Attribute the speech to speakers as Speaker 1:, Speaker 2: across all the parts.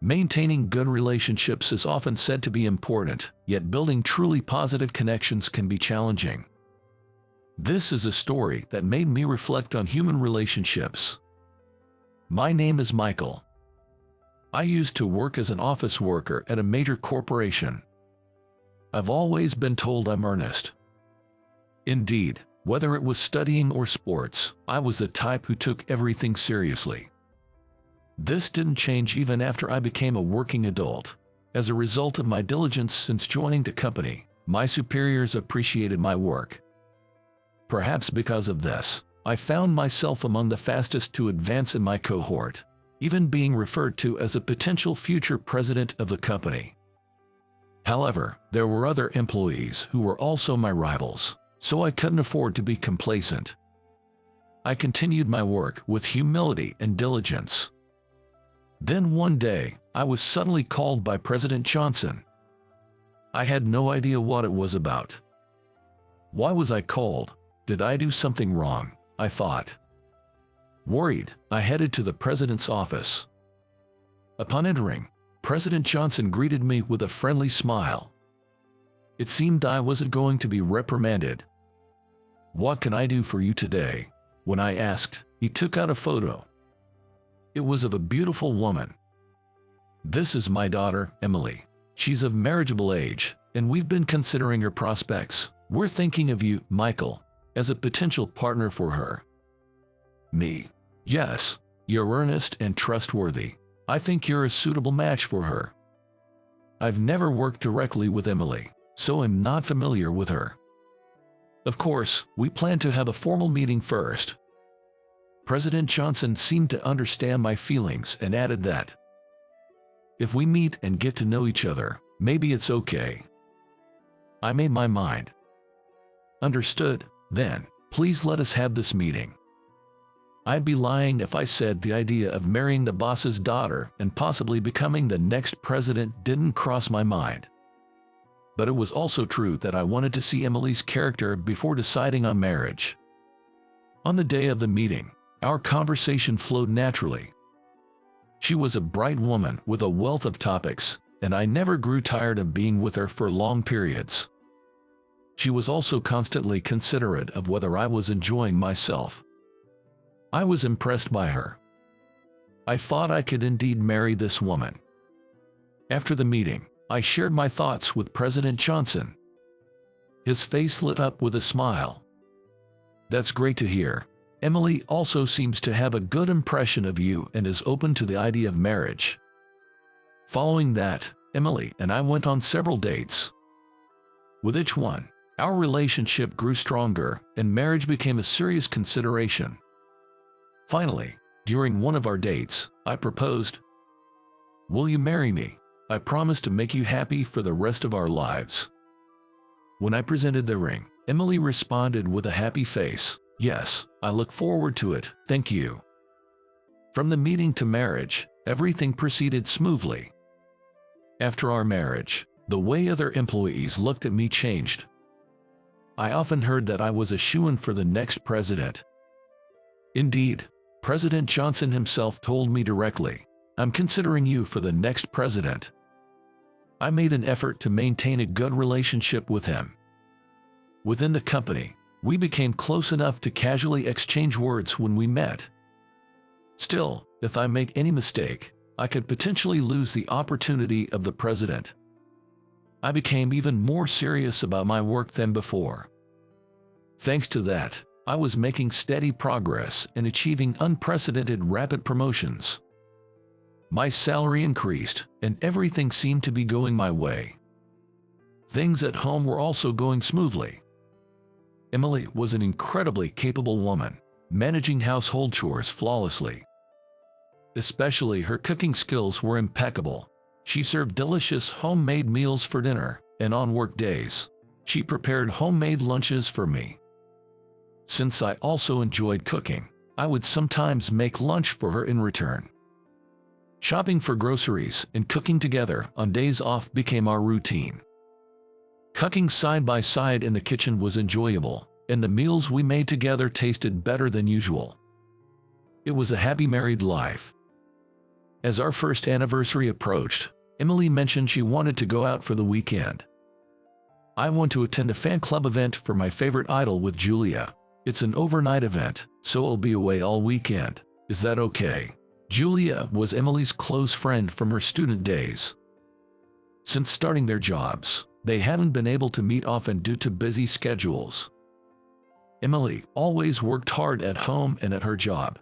Speaker 1: Maintaining good relationships is often said to be important, yet building truly positive connections can be challenging. This is a story that made me reflect on human relationships. My name is Michael. I used to work as an office worker at a major corporation. I've always been told I'm earnest. Indeed, whether it was studying or sports, I was the type who took everything seriously. This didn't change even after I became a working adult. As a result of my diligence since joining the company, my superiors appreciated my work. Perhaps because of this, I found myself among the fastest to advance in my cohort, even being referred to as a potential future president of the company. However, there were other employees who were also my rivals, so I couldn't afford to be complacent. I continued my work with humility and diligence. Then one day, I was suddenly called by President Johnson. I had no idea what it was about. Why was I called? Did I do something wrong? I thought. Worried, I headed to the president's office. Upon entering, President Johnson greeted me with a friendly smile. It seemed I wasn't going to be reprimanded. "What can I do for you today?" When I asked, he took out a photo. It was of a beautiful woman. "This is my daughter, Emily. She's of marriageable age, and we've been considering her prospects. We're thinking of you, Michael, as a potential partner for her." Me. "Yes, you're earnest and trustworthy. I think you're a suitable match for her." I've never worked directly with Emily, so I'm not familiar with her. Of course, we plan to have a formal meeting first. President Johnson seemed to understand my feelings and added that if we meet and get to know each other, maybe it's okay. I made my mind. Understood, then, please let us have this meeting. I'd be lying if I said the idea of marrying the boss's daughter and possibly becoming the next president didn't cross my mind. But it was also true that I wanted to see Emily's character before deciding on marriage. On the day of the meeting, our conversation flowed naturally. She was a bright woman with a wealth of topics, and I never grew tired of being with her for long periods. She was also constantly considerate of whether I was enjoying myself. I was impressed by her. I thought I could indeed marry this woman. After the meeting, I shared my thoughts with President Johnson. His face lit up with a smile. "That's great to hear. Emily also seems to have a good impression of you and is open to the idea of marriage." Following that, Emily and I went on several dates. With each one, our relationship grew stronger and marriage became a serious consideration. Finally, during one of our dates, I proposed. "Will you marry me? I promise to make you happy for the rest of our lives." When I presented the ring, Emily responded with a happy face. "Yes, I look forward to it, thank you." From the meeting to marriage, everything proceeded smoothly. After our marriage, the way other employees looked at me changed. I often heard that I was a shoo-in for the next president. Indeed, President Johnson himself told me directly, "I'm considering you for the next president." I made an effort to maintain a good relationship with him. Within the company, we became close enough to casually exchange words when we met. Still, if I make any mistake, I could potentially lose the opportunity of the president. I became even more serious about my work than before. Thanks to that, I was making steady progress and achieving unprecedented rapid promotions. My salary increased, and everything seemed to be going my way. Things at home were also going smoothly. Emily was an incredibly capable woman, managing household chores flawlessly. Especially her cooking skills were impeccable. She served delicious homemade meals for dinner, and on work days, she prepared homemade lunches for me. Since I also enjoyed cooking, I would sometimes make lunch for her in return. Shopping for groceries and cooking together on days off became our routine. Cooking side by side in the kitchen was enjoyable, and the meals we made together tasted better than usual. It was a happy married life. As our first anniversary approached, Emily mentioned she wanted to go out for the weekend. I want to attend a fan club event for my favorite idol with Julia. It's an overnight event, so I'll be away all weekend. Is that okay? Julia was Emily's close friend from her student days. Since starting their jobs, they hadn't been able to meet often due to busy schedules. Emily always worked hard at home and at her job.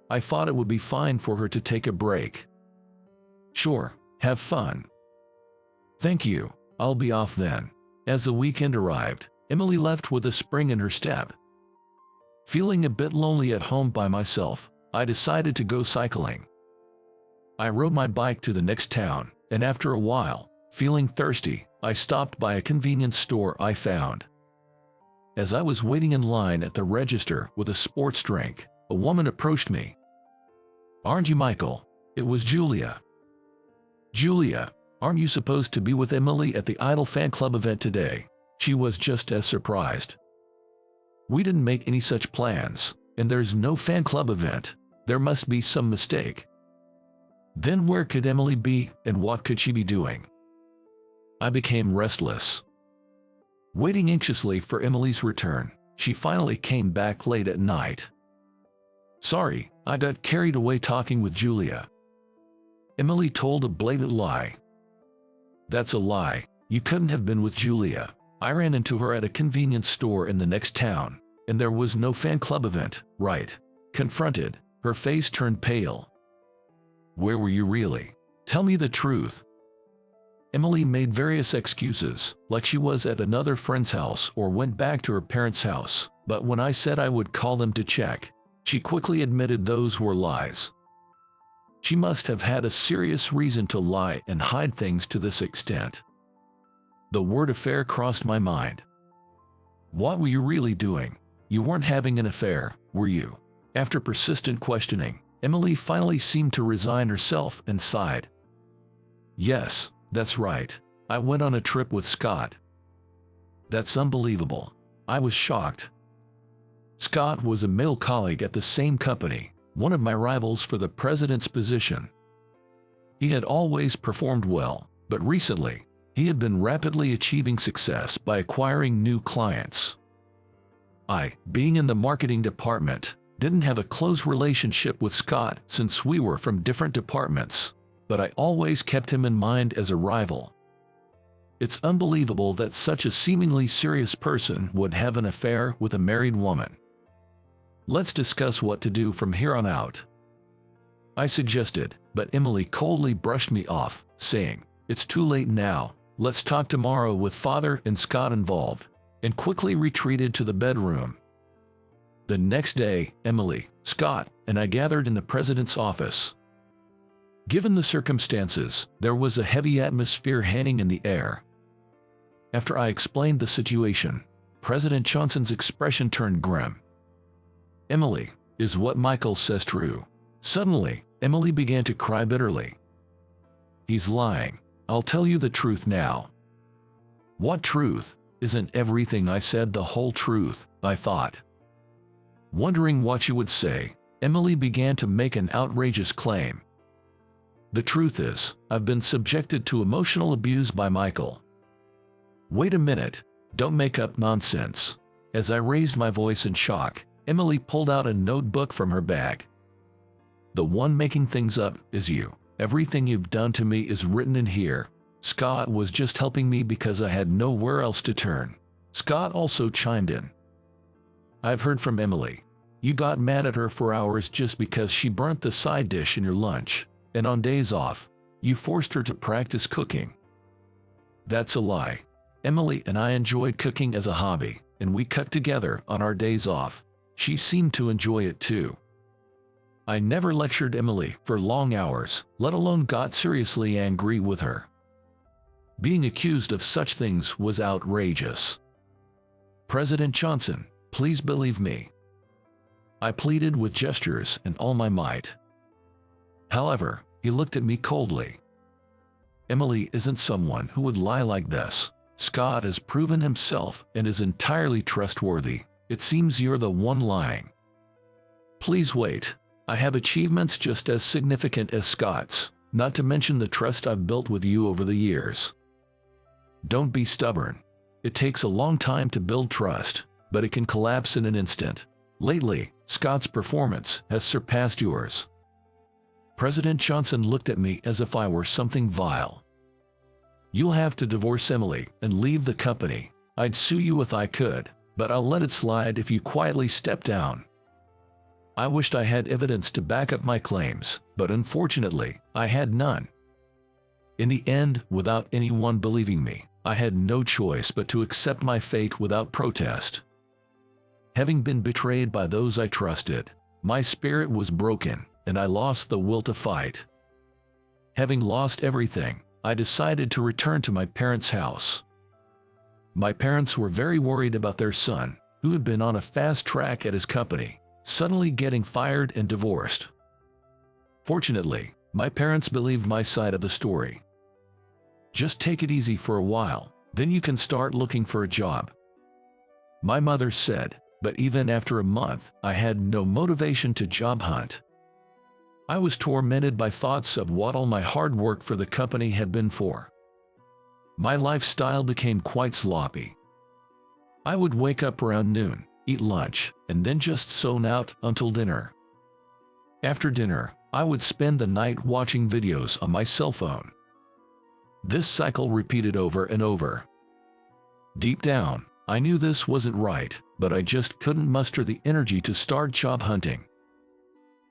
Speaker 1: I thought it would be fine for her to take a break. Sure, have fun. Thank you, I'll be off then. As the weekend arrived, Emily left with a spring in her step. Feeling a bit lonely at home by myself, I decided to go cycling. I rode my bike to the next town, and after a while, feeling thirsty, I stopped by a convenience store I found. As I was waiting in line at the register with a sports drink, a woman approached me. "Aren't you Michael?" It was Julia. "Julia, aren't you supposed to be with Emily at the Idol fan club event today?" She was just as surprised. "We didn't make any such plans, and there's no fan club event. There must be some mistake." Then where could Emily be, and what could she be doing? I became restless. Waiting anxiously for Emily's return, she finally came back late at night. "Sorry, I got carried away talking with Julia." Emily told a blatant lie. "That's a lie. You couldn't have been with Julia. I ran into her at a convenience store in the next town, and there was no fan club event, right?" Confronted, her face turned pale. "Where were you really? Tell me the truth." Emily made various excuses, like she was at another friend's house or went back to her parents' house, but when I said I would call them to check, she quickly admitted those were lies. She must have had a serious reason to lie and hide things to this extent. The word affair crossed my mind. What were you really doing? You weren't having an affair, were you? After persistent questioning, Emily finally seemed to resign herself and sighed. "Yes, that's right. I went on a trip with Scott." "That's unbelievable." I was shocked. Scott was a male colleague at the same company, one of my rivals for the president's position. He had always performed well, but recently, he had been rapidly achieving success by acquiring new clients. I, being in the marketing department, didn't have a close relationship with Scott since we were from different departments, but I always kept him in mind as a rival. It's unbelievable that such a seemingly serious person would have an affair with a married woman. "Let's discuss what to do from here on out," I suggested, but Emily coldly brushed me off, saying, "It's too late now, let's talk tomorrow with Father and Scott involved," and quickly retreated to the bedroom. The next day, Emily, Scott, and I gathered in the president's office. Given the circumstances, there was a heavy atmosphere hanging in the air. After I explained the situation, President Johnson's expression turned grim. "Emily, is what Michael says true?" Suddenly, Emily began to cry bitterly. "He's lying. I'll tell you the truth now." "What truth? Isn't everything I said the whole truth?" I thought. Wondering what she would say, Emily began to make an outrageous claim. "The truth is, I've been subjected to emotional abuse by Michael." "Wait a minute, don't make up nonsense." As I raised my voice in shock, Emily pulled out a notebook from her bag. "The one making things up is you. Everything you've done to me is written in here. Scott was just helping me because I had nowhere else to turn." Scott also chimed in. "I've heard from Emily. You got mad at her for hours just because she burnt the side dish in your lunch, and on days off, you forced her to practice cooking." "That's a lie. Emily and I enjoyed cooking as a hobby, and we cooked together on our days off. She seemed to enjoy it too." I never lectured Emily for long hours, let alone got seriously angry with her. Being accused of such things was outrageous. "President Johnson, please believe me," I pleaded with gestures and all my might. However, he looked at me coldly. "Emily isn't someone who would lie like this. Scott has proven himself and is entirely trustworthy. It seems you're the one lying." "Please wait." I have achievements just as significant as Scott's, not to mention the trust I've built with you over the years. Don't be stubborn. It takes a long time to build trust, but it can collapse in an instant. Lately, Scott's performance has surpassed yours. President Johnson looked at me as if I were something vile. You'll have to divorce Emily and leave the company. I'd sue you if I could, but I'll let it slide if you quietly step down. I wished I had evidence to back up my claims, but unfortunately, I had none. In the end, without anyone believing me, I had no choice but to accept my fate without protest. Having been betrayed by those I trusted, my spirit was broken, and I lost the will to fight. Having lost everything, I decided to return to my parents' house. My parents were very worried about their son, who had been on a fast track at his company, suddenly getting fired and divorced. Fortunately, my parents believed my side of the story. Just take it easy for a while, then you can start looking for a job, my mother said, but even after a month, I had no motivation to job hunt. I was tormented by thoughts of what all my hard work for the company had been for. My lifestyle became quite sloppy. I would wake up around noon, eat lunch, and then just zone out until dinner. After dinner, I would spend the night watching videos on my cell phone. This cycle repeated over and over. Deep down, I knew this wasn't right, but I just couldn't muster the energy to start job hunting.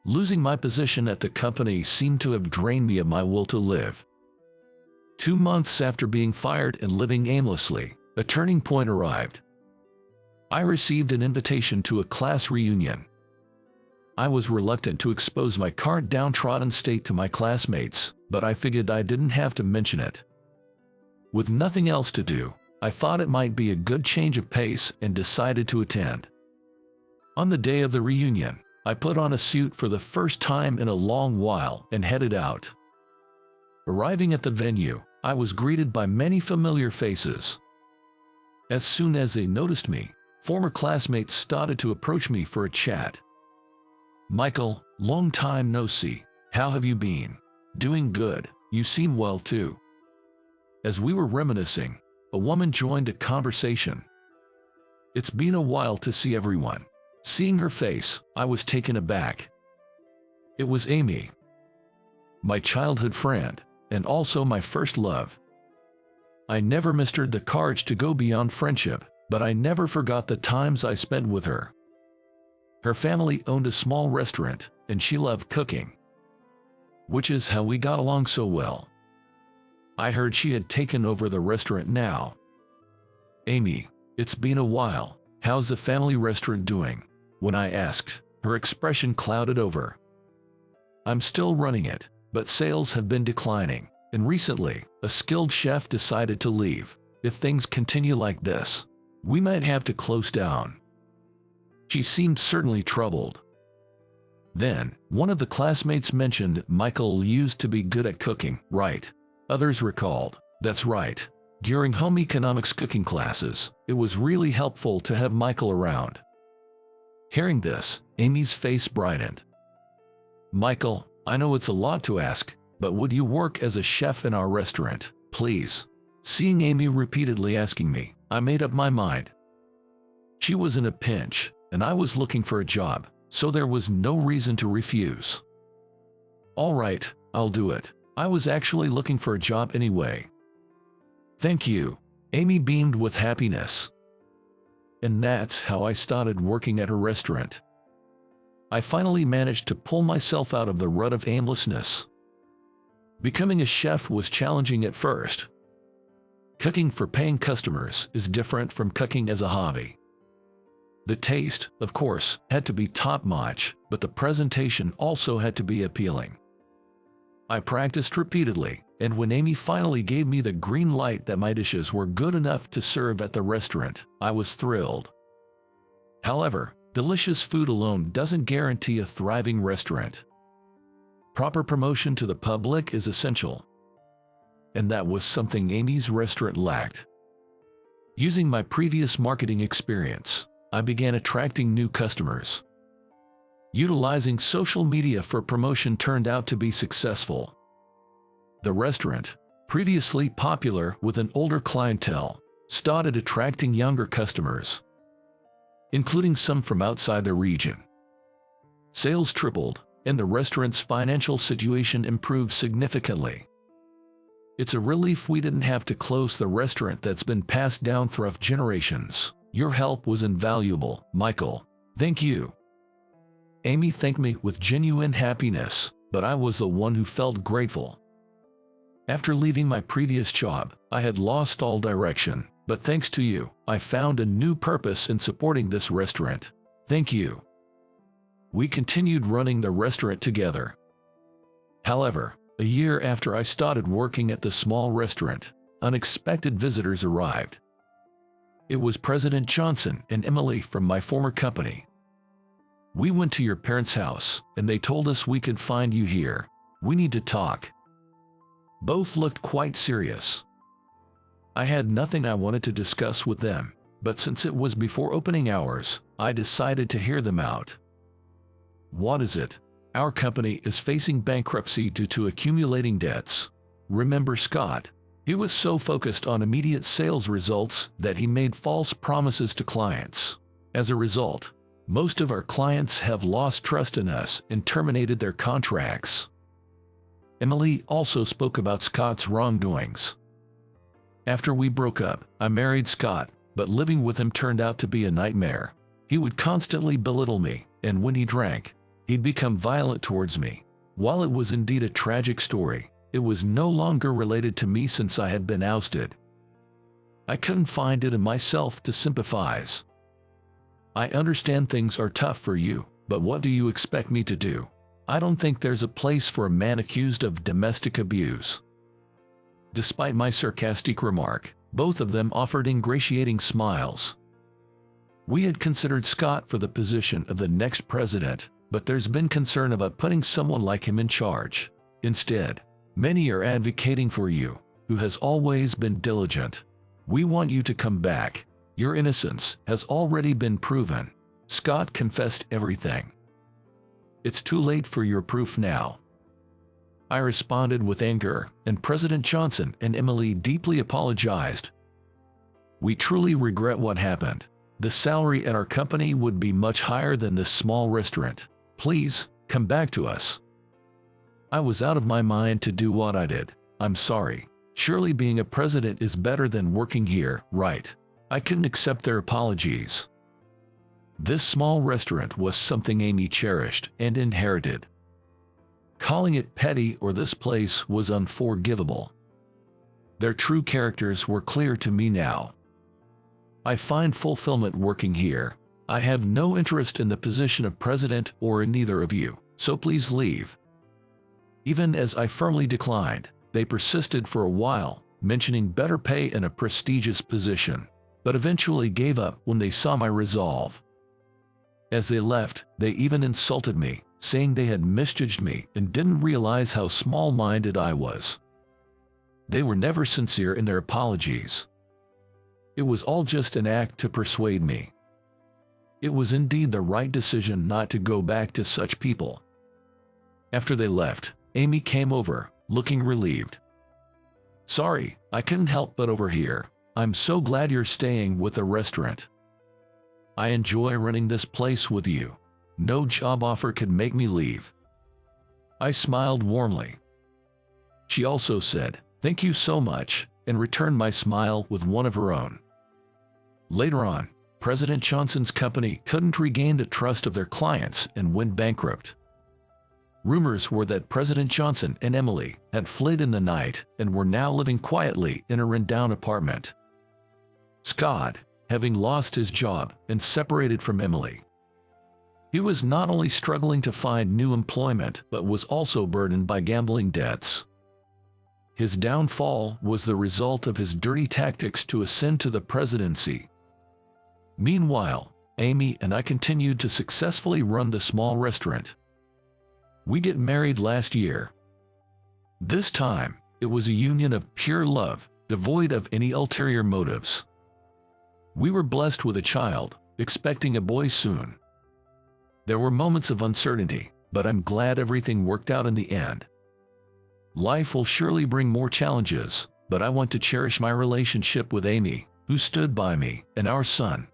Speaker 1: Losing my position at the company seemed to have drained me of my will to live. 2 months after being fired and living aimlessly, a turning point arrived. I received an invitation to a class reunion. I was reluctant to expose my current downtrodden state to my classmates, but I figured I didn't have to mention it. With nothing else to do, I thought it might be a good change of pace and decided to attend. On the day of the reunion, I put on a suit for the first time in a long while and headed out. Arriving at the venue, I was greeted by many familiar faces. As soon as they noticed me, former classmates started to approach me for a chat. "Michael, long time no see. How have you been?" "Doing good. You seem well too." As we were reminiscing, a woman joined a conversation. "It's been a while to see everyone." Seeing her face, I was taken aback. It was Amy, my childhood friend, and also my first love. I never mustered the courage to go beyond friendship, but I never forgot the times I spent with her. Her family owned a small restaurant, and she loved cooking, which is how we got along so well. I heard she had taken over the restaurant now. "Amy, it's been a while. How's the family restaurant doing?" When I asked, her expression clouded over. "I'm still running it, but sales have been declining, and recently, a skilled chef decided to leave. If things continue like this, we might have to close down." She seemed certainly troubled. Then, one of the classmates mentioned Michael used to be good at cooking, right? Others recalled, "That's right. During home economics cooking classes, it was really helpful to have Michael around." Hearing this, Amy's face brightened. "Michael, I know it's a lot to ask, but would you work as a chef in our restaurant, please?" Seeing Amy repeatedly asking me, I made up my mind. She was in a pinch, and I was looking for a job, so there was no reason to refuse. "All right, I'll do it. I was actually looking for a job anyway." "Thank you." Amy beamed with happiness. And that's how I started working at her restaurant. I finally managed to pull myself out of the rut of aimlessness. Becoming a chef was challenging at first. Cooking for paying customers is different from cooking as a hobby. The taste, of course, had to be top-notch, but the presentation also had to be appealing. I practiced repeatedly, and when Amy finally gave me the green light that my dishes were good enough to serve at the restaurant, I was thrilled. However, delicious food alone doesn't guarantee a thriving restaurant. Proper promotion to the public is essential. And that was something Amy's restaurant lacked. Using my previous marketing experience, I began attracting new customers. Utilizing social media for promotion turned out to be successful. The restaurant, previously popular with an older clientele, started attracting younger customers, including some from outside the region. Sales tripled, and the restaurant's financial situation improved significantly. It's a relief we didn't have to close the restaurant that's been passed down through generations. Your help was invaluable, Michael. Thank you. Amy thanked me with genuine happiness, but I was the one who felt grateful. After leaving my previous job, I had lost all direction, but thanks to you, I found a new purpose in supporting this restaurant. Thank you. We continued running the restaurant together. However, a year after I started working at the small restaurant, unexpected visitors arrived. It was President Johnson and Emily from my former company. We went to your parents' house, and they told us we could find you here. We need to talk. Both looked quite serious. I had nothing I wanted to discuss with them, but since it was before opening hours, I decided to hear them out. What is it? Our company is facing bankruptcy due to accumulating debts. Remember Scott? He was so focused on immediate sales results that he made false promises to clients. As a result, most of our clients have lost trust in us and terminated their contracts. Emily also spoke about Scott's wrongdoings. After we broke up, I married Scott, but living with him turned out to be a nightmare. He would constantly belittle me, and when he drank, he'd become violent towards me. While it was indeed a tragic story, it was no longer related to me since I had been ousted. I couldn't find it in myself to sympathize. I understand things are tough for you, but what do you expect me to do? I don't think there's a place for a man accused of domestic abuse. Despite my sarcastic remark, both of them offered ingratiating smiles. We had considered Scott for the position of the next president, but there's been concern about putting someone like him in charge. Instead, many are advocating for you, who has always been diligent. We want you to come back. Your innocence has already been proven. Scott confessed everything. It's too late for your proof now. I responded with anger, and President Johnson and Emily deeply apologized. We truly regret what happened. The salary at our company would be much higher than this small restaurant. Please, come back to us. I was out of my mind to do what I did. I'm sorry. Surely being a president is better than working here, right? I couldn't accept their apologies. This small restaurant was something Amy cherished and inherited. Calling it petty or this place was unforgivable. Their true characters were clear to me now. I find fulfillment working here. I have no interest in the position of president or in neither of you, so please leave. Even as I firmly declined, they persisted for a while, mentioning better pay and a prestigious position, but eventually gave up when they saw my resolve. As they left, they even insulted me, saying they had misjudged me and didn't realize how small-minded I was. They were never sincere in their apologies. It was all just an act to persuade me. It was indeed the right decision not to go back to such people. After they left, Amy came over, looking relieved. Sorry, I couldn't help but overhear. I'm so glad you're staying with the restaurant. I enjoy running this place with you. No job offer could make me leave. I smiled warmly. She also said, "Thank you so much," and returned my smile with one of her own. Later on, President Johnson's company couldn't regain the trust of their clients and went bankrupt. Rumors were that President Johnson and Emily had fled in the night and were now living quietly in a rundown apartment. Scott, having lost his job and separated from Emily, he was not only struggling to find new employment but was also burdened by gambling debts. His downfall was the result of his dirty tactics to ascend to the presidency. Meanwhile, Amy and I continued to successfully run the small restaurant. We get married last year. This time, it was a union of pure love, devoid of any ulterior motives. We were blessed with a child, expecting a boy soon. There were moments of uncertainty, but I'm glad everything worked out in the end. Life will surely bring more challenges, but I want to cherish my relationship with Amy, who stood by me, and our son.